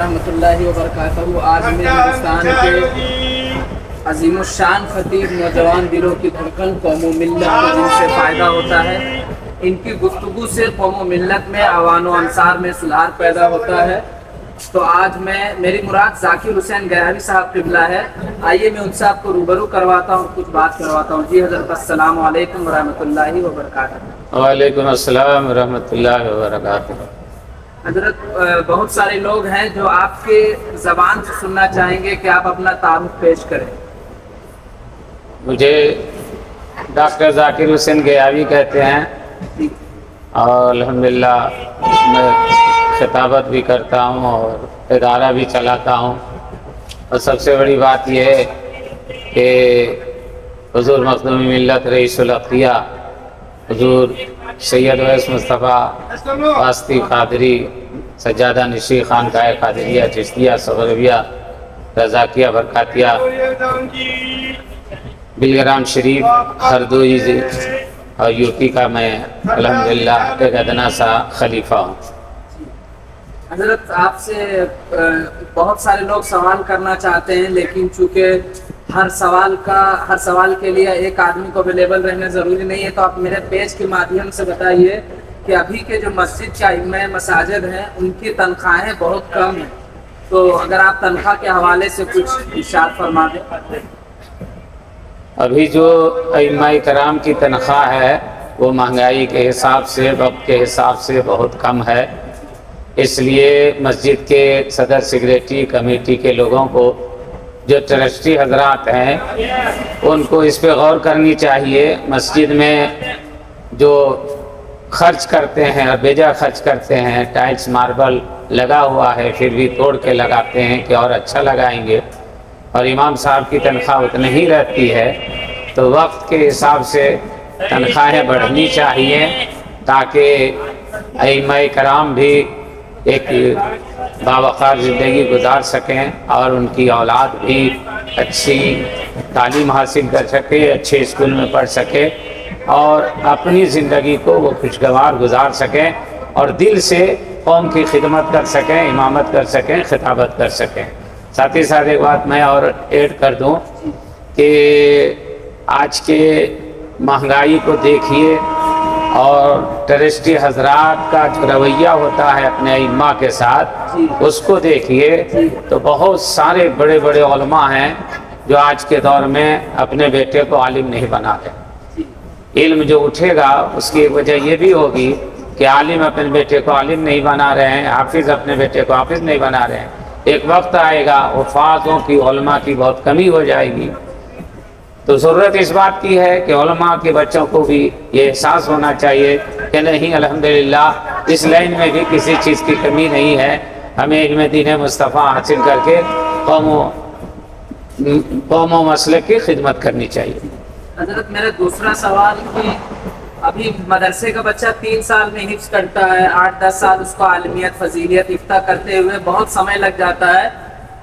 ورحمۃ اللہ وبرکاتہ۔ آج میں ہندوستان کے عظیم الشان خطیب نوجوان دلوں کی دھڑکن قوم و ملت کو جن سے فائدہ ہوتا ہے، ان کی گفتگو سے قوم و ملت میں عوان و انصار میں سلہار پیدا ہوتا ہے۔ تو آج میری مراد ذاکر حسین گیاوی صاحب قبلہ ہے۔ آئیے میں ان سے آپ کو روبرو کرواتا ہوں، کچھ بات کرواتا ہوں۔ جی حضرت، السلام علیکم ورحمۃ اللہ وبرکاتہ۔ وعلیکم السلام ورحمۃ اللہ وبرکاتہ۔ حضرت، بہت سارے لوگ ہیں جو آپ کے زبان سے سننا چاہیں گے کہ آپ اپنا تعارف پیش کریں۔ مجھے ڈاکٹر ذاکر حسین گیاوی کہتے ہیں اور الحمدللہ میں خطابت بھی کرتا ہوں اور ادارہ بھی چلاتا ہوں۔ اور سب سے بڑی بات یہ ہے کہ حضور مخدوم ملت رئیس العقیہ حضور سید ویس مصطفیٰ واسطی قادری سجادہ نشی خانقاہ قادریہ چشتیہ سغرویہ رضاکیہ برکاتیہ بلگرام شریف ہردوئی اور یوپی کا میں الحمدللہ ایک ادنا سا خلیفہ ہوں۔ حضرت، آپ سے بہت سارے لوگ سوال کرنا چاہتے ہیں، لیکن چونکہ ہر سوال کے لیے ایک آدمی کو اویلیبل رہنا ضروری نہیں ہے، تو آپ میرے پیج کے مادھیم سے بتائیے کہ ابھی کے جو مسجد کے ائمہ مساجد ہیں ان کی تنخواہیں بہت کم ہیں، تو اگر آپ تنخواہ کے حوالے سے کچھ ارشاد فرما دیں۔ ابھی جو ائمہ کرام کی تنخواہ ہے وہ مہنگائی کے حساب سے، وقت کے حساب سے بہت کم ہے۔ اس لیے مسجد کے صدر سیکریٹری کمیٹی کے لوگوں کو، جو ٹرسٹی حضرات ہیں، ان کو اس پہ غور کرنی چاہیے۔ مسجد میں جو خرچ کرتے ہیں اور بیجا خرچ کرتے ہیں، ٹائلز ماربل لگا ہوا ہے پھر بھی توڑ کے لگاتے ہیں کہ اور اچھا لگائیں گے، اور امام صاحب کی تنخواہ اتنی ہی رہتی ہے، تو وقت کے حساب سے تنخواہیں بڑھنی چاہیے تاکہ ائمہ کرام بھی ایک باوقار زندگی گزار سکیں اور ان کی اولاد بھی اچھی تعلیم حاصل کر سکے، اچھے اسکول میں پڑھ سکے اور اپنی زندگی کو وہ خوشگوار گزار سکیں اور دل سے قوم کی خدمت کر سکیں، امامت کر سکیں، خطابت کر سکیں۔ ساتھ ہی ساتھ ایک بات میں اور ایڈ کر دوں کہ آج کے مہنگائی کو دیکھیے اور ٹرسٹی حضرات کا جو رویہ ہوتا ہے اپنے ائمہ کے ساتھ، اس کو دیکھیے تو بہت سارے بڑے بڑے علماء ہیں جو آج کے دور میں اپنے بیٹے کو عالم نہیں بنا رہے۔ علم جو اٹھے گا اس کی ایک وجہ یہ بھی ہوگی کہ عالم اپنے بیٹے کو عالم نہیں بنا رہے ہیں، حافظ اپنے بیٹے کو حافظ نہیں بنا رہے ہیں۔ ایک وقت آئے گا حفاظوں کی، علماء کی بہت کمی ہو جائے گی، تو ضرورت اس بات کی ہے کہ علماء کے بچوں کو بھی یہ احساس ہونا چاہیے کہ نہیں، الحمدللہ اس لائن میں بھی کسی چیز کی کمی نہیں ہے، ہمیں علم دین مصطفیٰ حاصل کر کے قوم و مسلک کی خدمت کرنی چاہیے۔ حضرت، میرا دوسرا سوال کہ ابھی مدرسے کا بچہ 3 سال میں حفظ کرتا ہے، 8-10 سال اس کو عالمیت فضیلیت افتاء کرتے ہوئے بہت سمے لگ جاتا ہے،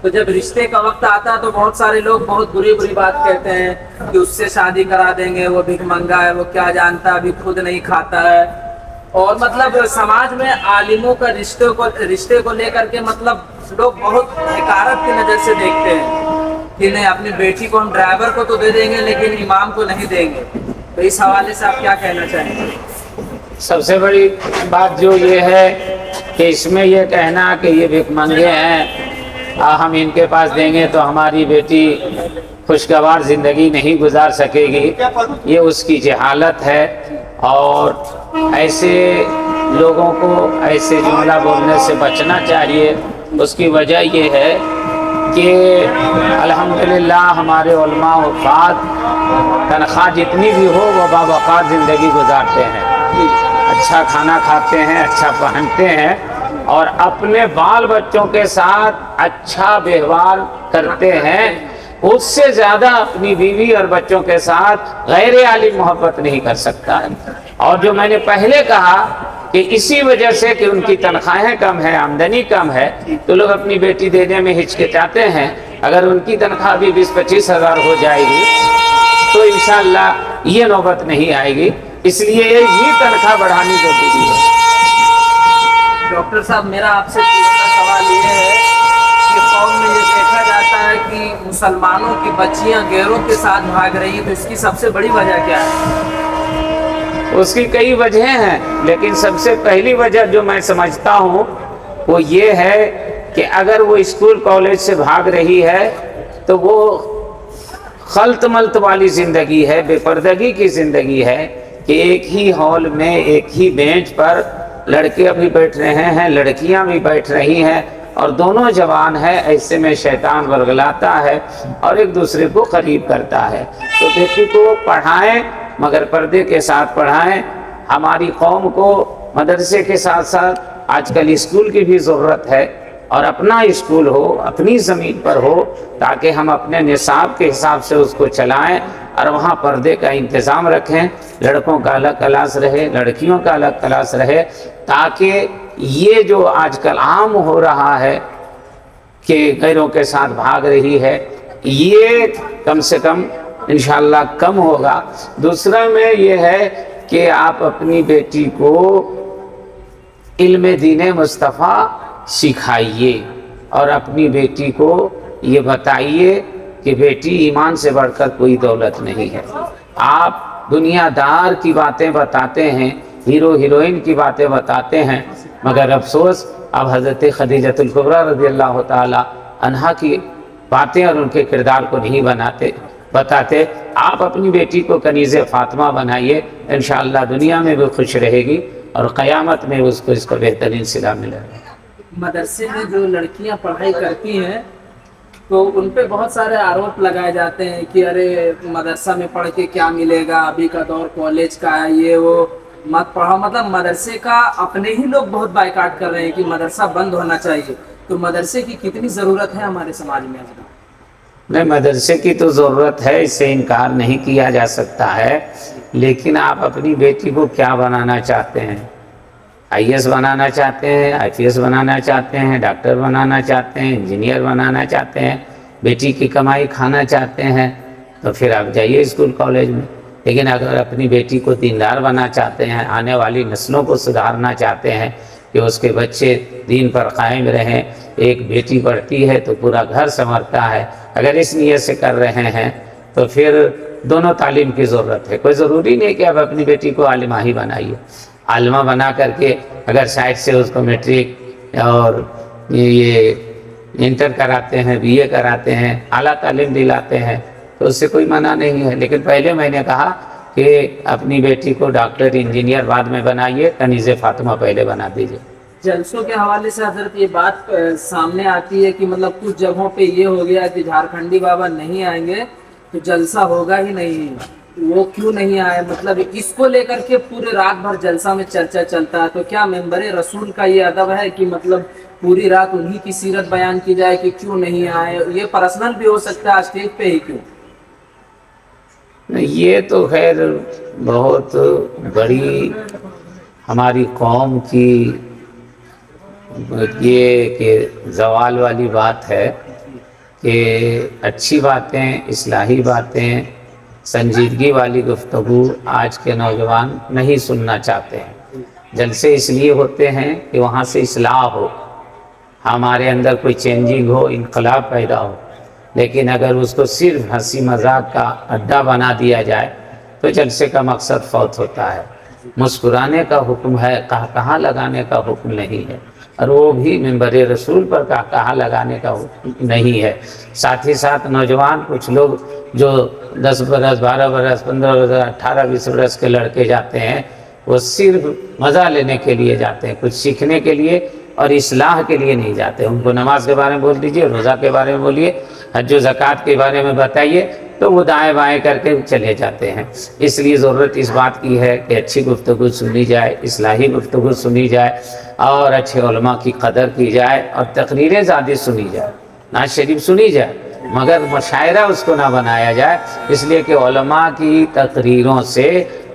تو جب رشتے کا وقت آتا ہے تو بہت سارے لوگ بہت بری بات کہتے ہیں کہ اس سے شادی کرا دیں گے، وہ بھیک منگا ہے، وہ کیا جانتا ہے، ابھی خود نہیں کھاتا ہے۔ اور مطلب سماج میں عالموں کا رشتے کو لے کر کے مطلب لوگ بہت حقارت کی نظر سے دیکھتے ہیں کہ نہیں، اپنی بیٹی کو ہم ڈرائیور کو تو دے دیں گے لیکن امام کو نہیں دیں گے، تو اس حوالے سے آپ کیا کہنا چاہیں گے؟ سب سے بڑی بات جو یہ ہے کہ اس میں یہ کہنا کہ یہ بھیک منگے ہیں، ہم ان کے پاس دیں گے تو ہماری بیٹی خوشگوار زندگی نہیں گزار سکے گی، یہ اس کی جہالت ہے۔ اور ایسے لوگوں کو ایسے جملہ بولنے سے بچنا چاہیے۔ اس کی وجہ یہ ہے کہ الحمدللہ ہمارے علماء و حفاظ تنخواہ جتنی بھی ہو وہ باوقار زندگی گزارتے ہیں، اچھا کھانا کھاتے ہیں، اچھا پہنتے ہیں اور اپنے بال بچوں کے ساتھ اچھا ویوہار کرتے ہیں۔ اس سے زیادہ اپنی بیوی اور بچوں کے ساتھ غیر عالم محبت نہیں کر سکتا ہے۔ اور جو میں نے پہلے کہا کہ اسی وجہ سے کہ ان کی تنخواہیں کم ہے، آمدنی کم ہے، تو لوگ اپنی بیٹی دینے میں ہچکچاتے ہیں۔ اگر ان کی تنخواہ بھی 20-25 ہزار ہو جائے گی تو انشاءاللہ یہ نوبت نہیں آئے گی، اس لیے یہ تنخواہ بڑھانی ضروری ہے۔ ڈاکٹر صاحب، میرا آپ سے تیسرا سوال یہ ہے مسلمانوں کی بچیاں غیروں کے ساتھ بھاگ رہی ہیں، تو اس کی سب سے بڑی وجہ کیا ہے؟ اس کی کئی وجہیں ہیں، لیکن سب سے پہلی وجہ جو میں سمجھتا ہوں وہ یہ ہے کہ اگر وہ اسکول کالج سے بھاگ رہی ہے تو وہ خلط ملط والی زندگی ہے، بے پردگی کی زندگی ہے کہ ایک ہی ہال میں ایک ہی بینچ پر لڑکے بھی بیٹھ رہے ہیں، لڑکیاں بھی بیٹھ رہی ہیں اور دونوں جوان ہیں، ایسے میں شیطان ورگلاتا ہے اور ایک دوسرے کو قریب کرتا ہے۔ تو بیٹی کو پڑھائیں مگر پردے کے ساتھ پڑھائیں۔ ہماری قوم کو مدرسے کے ساتھ ساتھ آج کل اسکول کی بھی ضرورت ہے، اور اپنا اسکول ہو، اپنی زمین پر ہو، تاکہ ہم اپنے نصاب کے حساب سے اس کو چلائیں اور وہاں پردے کا انتظام رکھیں، لڑکوں کا الگ کلاس رہے، لڑکیوں کا الگ کلاس رہے، تاکہ یہ جو آج کل عام ہو رہا ہے کہ غیروں کے ساتھ بھاگ رہی ہے، یہ کم سے کم انشاءاللہ کم ہوگا۔ دوسرا میں یہ ہے کہ آپ اپنی بیٹی کو علم دین مصطفیٰ سکھائیے اور اپنی بیٹی کو یہ بتائیے کہ بیٹی ایمان سے بڑھ کر کوئی دولت نہیں ہے۔ آپ دنیا دار کی باتیں بتاتے ہیں، ہیرو ہیروئن کی باتیں بتاتے ہیں، مگر افسوس اب حضرت خدیجۃ الکبریٰ رضی اللہ تعالی عنہا کی باتیں اور ان کے کردار کو نہیں بتاتے۔ آپ اپنی بیٹی کو کنیز فاطمہ بنائیے، انشاءاللہ دنیا میں بھی خوش رہے گی اور قیامت میں اس کو بہترین صلہ ملے گا۔ مدرسے میں جو لڑکیاں پڑھائی کرتی ہیں تو ان پہ بہت سارے آروپ لگائے جاتے ہیں کہ ارے مدرسہ میں پڑھ کے کیا ملے گا، ابھی کا دور کالج کا ہے، یہ وہ مت پڑھو۔ مطلب مدرسے کا اپنے ہی لوگ بہت بائیکاٹ کر رہے ہیں کہ مدرسہ بند ہونا چاہیے، تو مدرسے کی کتنی ضرورت ہے ہمارے سماج میں؟ نہیں، مدرسے کی تو ضرورت ہے، اس سے انکار نہیں کیا جا سکتا ہے، لیکن آپ اپنی بیٹی کو کیا بنانا چاہتے ہیں؟ آئی ایس بنانا چاہتے ہیں، آئی پی ایس بنانا چاہتے ہیں، ڈاکٹر بنانا چاہتے ہیں، انجینئر بنانا چاہتے ہیں، بیٹی کی کمائی کھانا چاہتے ہیں، تو پھر آپ جائیے اسکول کالج میں۔ لیکن اگر اپنی بیٹی کو دیندار بنانا چاہتے ہیں، آنے والی نسلوں کو سدھارنا چاہتے ہیں کہ اس کے بچے دین پر قائم رہیں، ایک بیٹی پڑھتی ہے تو پورا گھر سنورتا ہے، اگر اس نیت سے کر رہے ہیں تو پھر دونوں تعلیم کی ضرورت ہے۔ کوئی ضروری نہیں کہ آپ اپنی بیٹی کو عالمہ ہی بنائیے، عالمہ بنا کر کے اگر سائڈ سے اس کو میٹرک اور یہ انٹر کراتے ہیں، بی اے کراتے ہیں، اعلیٰ تعلیم دلاتے ہیں تو اس سے کوئی منع نہیں ہے، لیکن پہلے میں نے کہا کہ اپنی بیٹی کو ڈاکٹر انجینئر بعد میں بنائیے، کنیز فاطمہ پہلے بنا دیجیے۔ جلسوں کے حوالے سے حضرت یہ بات سامنے آتی ہے کہ مطلب کچھ جگہوں پہ یہ ہو گیا کہ جھارکھنڈی بابا نہیں آئیں گے تو جلسہ ہوگا ہی نہیں۔ وہ کیوں نہیں آئے؟ مطلب اس کو لے کر کے پورے رات بھر جلسہ میں چرچا چلتا ہے، تو کیا ممبر رسول کا یہ ادب ہے کہ مطلب پوری رات انہی کی سیرت بیان کی جائے کہ کیوں نہیں آئے؟ یہ پرسنل بھی ہو سکتا ہے، اسٹیج پہ ہی کیوں؟ یہ تو خیر بہت بڑی ہماری قوم کی یہ کہ زوال والی بات ہے کہ اچھی باتیں، اصلاحی باتیں، سنجیدگی والی گفتگو آج کے نوجوان نہیں سننا چاہتے ہیں۔ جلسے اس لیے ہوتے ہیں کہ وہاں سے اصلاح ہو، ہمارے اندر کوئی چینجنگ ہو، انقلاب پیدا ہو، لیکن اگر اس کو صرف ہنسی مذاق کا اڈا بنا دیا جائے تو جلسے کا مقصد فوت ہوتا ہے۔ مسکرانے کا حکم ہے، کہا لگانے کا حکم نہیں ہے، اور وہ بھی ممبر رسول پر کہا لگانے کا حکم نہیں ہے۔ ساتھ ہی ساتھ نوجوان کچھ لوگ جو 10 برس، 12 برس، 15 برس، 18، 20 برس کے لڑکے جاتے ہیں، وہ صرف مزہ لینے کے لیے جاتے ہیں، کچھ سیکھنے کے لیے اور اصلاح کے لیے نہیں جاتے۔ ان کو نماز کے بارے میں بول دیجئے، روزہ کے بارے میں بولیے، حج و زکوٰۃ کے بارے میں بتائیے تو وہ دائیں بائیں کر کے چلے جاتے ہیں۔ اس لیے ضرورت اس بات کی ہے کہ اچھی گفتگو سنی جائے، اصلاحی گفتگو سنی جائے اور اچھے علماء کی قدر کی جائے اور تقریریں زیادہ سنی جائے، نعت شریف سنی جائے، مگر مشاعرہ اس کو نہ بنایا جائے، اس لیے کہ علماء کی تقریروں سے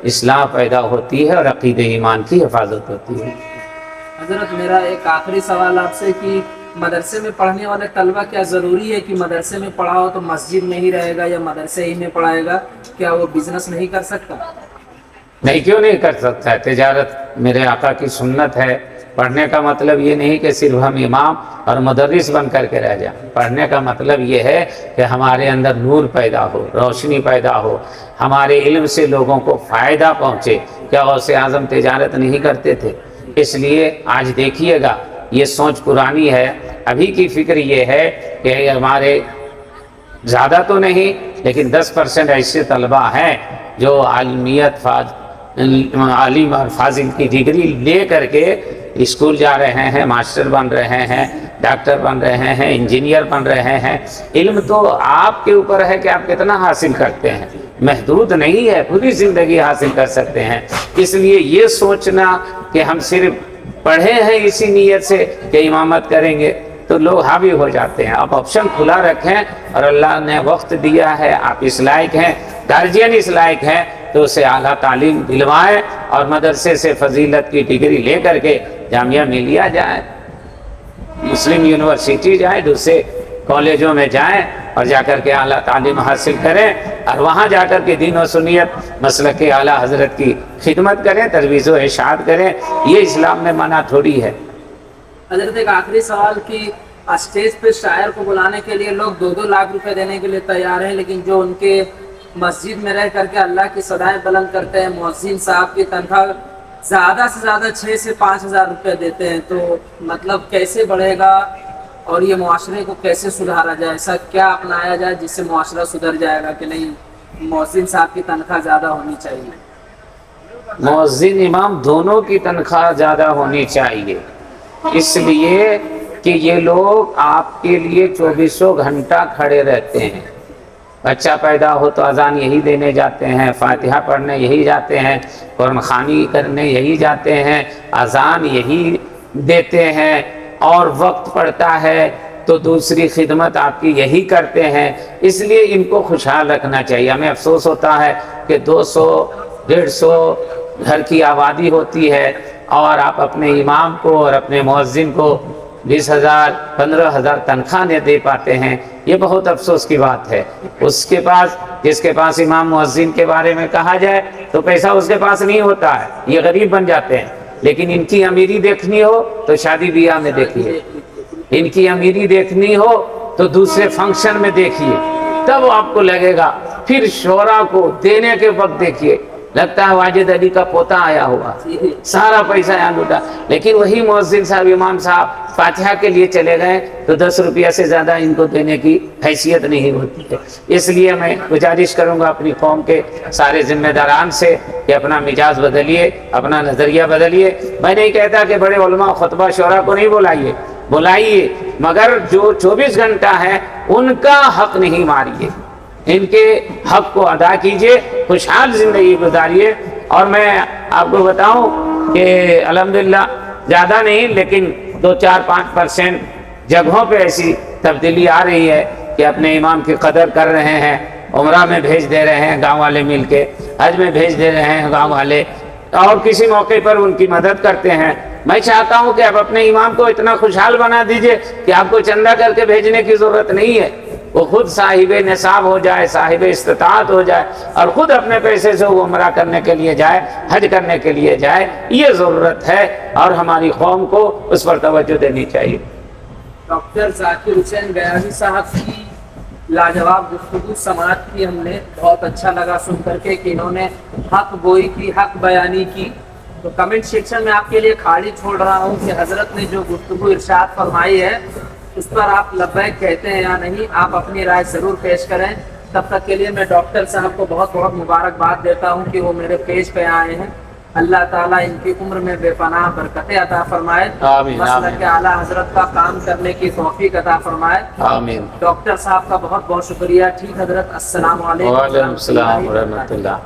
اصلاح پیدا ہوتی ہے اور عقیدہ ایمان کی حفاظت ہوتی ہے۔ حضرت میرا ایک آخری سوال آپ سے کہ مدرسے میں پڑھنے والے طلبہ کیا ضروری ہے کہ مدرسے میں پڑھا ہو تو مسجد میں ہی رہے گا یا مدرسے ہی میں پڑھائے گا؟ کیا وہ بزنس نہیں کر سکتا؟ نہیں، کیوں نہیں کر سکتا ہے؟ تجارت میرے آقا کی سنت ہے پڑھنے کا مطلب یہ نہیں کہ صرف ہم امام اور مدرس بن کر کے رہ جائیں. پڑھنے کا مطلب یہ ہے کہ ہمارے اندر نور پیدا ہو، روشنی پیدا ہو، ہمارے علم سے لوگوں کو فائدہ پہنچے. کیا غوث اعظم تجارت نہیں کرتے تھے؟ اس لیے آج دیکھیے گا یہ سوچ پرانی ہے. ابھی کی فکر یہ ہے کہ ہمارے زیادہ تو نہیں لیکن 10% ایسے طلبہ ہیں جو عالمیت عالم اور فاضل کی ڈگری لے کر کے اسکول جا رہے ہیں، ماسٹر بن رہے ہیں، ڈاکٹر بن رہے ہیں، انجینئر بن رہے ہیں. علم تو آپ کے اوپر ہے کہ آپ کتنا حاصل کرتے ہیں، محدود نہیں ہے، پوری زندگی حاصل کر سکتے ہیں. اس لیے یہ سوچنا کہ ہم صرف پڑھے ہیں اسی نیت سے کہ امامت کریں گے تو لوگ حاوی ہو جاتے ہیں. آپ آپشن کھلا رکھیں اور اللہ نے وقت دیا ہے، آپ اس لائق ہیں، گارجین اس لائق ہیں تو اسے اعلیٰ تعلیم دلوائیں اور مدرسے سے فضیلت کی ڈگری لے کر کے جامعہ ملیہ جائیں، مسلم یونیورسٹی جائیں، دوسرے کالجوں میں جائیں اور جا کر کے اعلیٰ تعلیم حاصل کریں اور وہاں جا کر کے دین و سنیت مسلک اعلیٰ حضرت کی خدمت کریں، ترویج و ارشاد کریں. یہ اسلام میں منع تھوڑی ہے. حضرت ایک آخری سوال کی اسٹیج پہ شاعر کو بلانے کے لیے لوگ 2-2 لاکھ روپے دینے کے لیے تیار ہیں، لیکن جو ان کے مسجد میں رہ کر کے اللہ کی صدائیں بلند کرتے ہیں، مؤذن صاحب کی تنخواہ زیادہ سے زیادہ 6 سے 5 ہزار روپے دیتے ہیں، تو مطلب کیسے بڑھے گا اور یہ معاشرے کو کیسے سدھارا جائے؟ ایسا کیا اپنایا جائے جس سے معاشرہ سدھر جائے گا کہ نہیں مؤذن صاحب کی تنخواہ زیادہ ہونی چاہیے؟ مؤذن امام دونوں کی تنخواہ زیادہ ہونی چاہیے، اس لیے کہ یہ لوگ آپ کے لیے 24 گھنٹہ کھڑے رہتے ہیں. بچہ پیدا ہو تو اذان یہی دینے جاتے ہیں، فاتحہ پڑھنے یہی جاتے ہیں، قرآن خوانی کرنے یہی جاتے ہیں، اذان یہی دیتے ہیں، اور وقت پڑتا ہے تو دوسری خدمت آپ کی یہی کرتے ہیں. اس لیے ان کو خوشحال رکھنا چاہیے. ہمیں افسوس ہوتا ہے کہ 200-150 گھر کی آبادی ہوتی ہے اور آپ اپنے امام کو اور اپنے مؤذن کو 20,000 15,000 تنخواہ نہیں دے پاتے ہیں. یہ بہت افسوس کی بات ہے. اس کے پاس جس کے پاس امام مؤذن کے بارے میں کہا جائے تو پیسہ اس کے پاس نہیں ہوتا ہے، یہ غریب بن جاتے ہیں. لیکن ان کی امیری دیکھنی ہو تو شادی بیاہ میں دیکھیے، ان کی امیری دیکھنی ہو تو دوسرے فنکشن میں دیکھیے، تب آپ کو لگے گا. پھر شعراء کو دینے کے وقت دیکھیے، لگتا ہے واجد علی کا پوتا آیا ہوا، سارا پیسہ یہاں لوٹا. لیکن وہی مؤذن صاحب امام صاحب فاتحہ کے لیے چلے گئے تو 10 روپیہ سے زیادہ ان کو دینے کی حیثیت نہیں ہوتی ہے. اس لیے میں گزارش کروں گا اپنی قوم کے سارے ذمہ داران سے کہ اپنا مزاج بدلیے، اپنا نظریہ بدلیے. میں نہیں کہتا کہ بڑے علماء خطبہ شعراء کو نہیں بلائیے، مگر جو 24 گھنٹہ ہے ان کا حق نہیں ماریے، ان کے حق کو ادا کیجئے، خوشحال زندگی گزاریے. اور میں آپ کو بتاؤں کہ الحمدللہ زیادہ نہیں لیکن 2-4-5% جگہوں پہ ایسی تبدیلی آ رہی ہے کہ اپنے امام کی قدر کر رہے ہیں، عمرہ میں بھیج دے رہے ہیں گاؤں والے مل کے، حج میں بھیج دے رہے ہیں گاؤں والے، اور کسی موقع پر ان کی مدد کرتے ہیں. میں چاہتا ہوں کہ آپ اپنے امام کو اتنا خوشحال بنا دیجئے کہ آپ کو چندہ کر کے بھیجنے کی ضرورت نہیں ہے. وہ خود صاحب نصاب ہو جائے، صاحب استطاعت ہو جائے اور خود اپنے پیسے سے وہ عمرہ کرنے کے لیے جائے، حج کرنے کے لیے جائے. یہ ضرورت ہے اور ہماری قوم کو اس پر توجہ دینی چاہیے. ڈاکٹر ذاکر حسین گیانی صاحب کی لاجواب گفتگو سماعت کی ہم نے، بہت اچھا لگا سن کر کے کہ انہوں نے حق گوئی کی، حق بیانی کی. تو کمنٹ سیکشن میں آپ کے لیے خالی چھوڑ رہا ہوں کہ حضرت نے جو گفتگو ارشاد فرمائی ہے اس پر آپ لبیک کہتے ہیں یا نہیں. آپ اپنی رائے ضرور پیش کریں. تب تک کے لیے میں ڈاکٹر صاحب کو بہت بہت مبارکباد دیتا ہوں کہ وہ میرے پیج پہ آئے ہیں. اللہ تعالیٰ ان کی عمر میں بے پناہ برکتیں عطا فرمائے، مسلک اعلیٰ حضرت کا کام کرنے کی توفیق عطا فرمائے. آمین. ڈاکٹر صاحب کا بہت بہت شکریہ. ٹھیک حضرت، السلام علیکم. وعلیکم السلام ورحمۃ اللہ.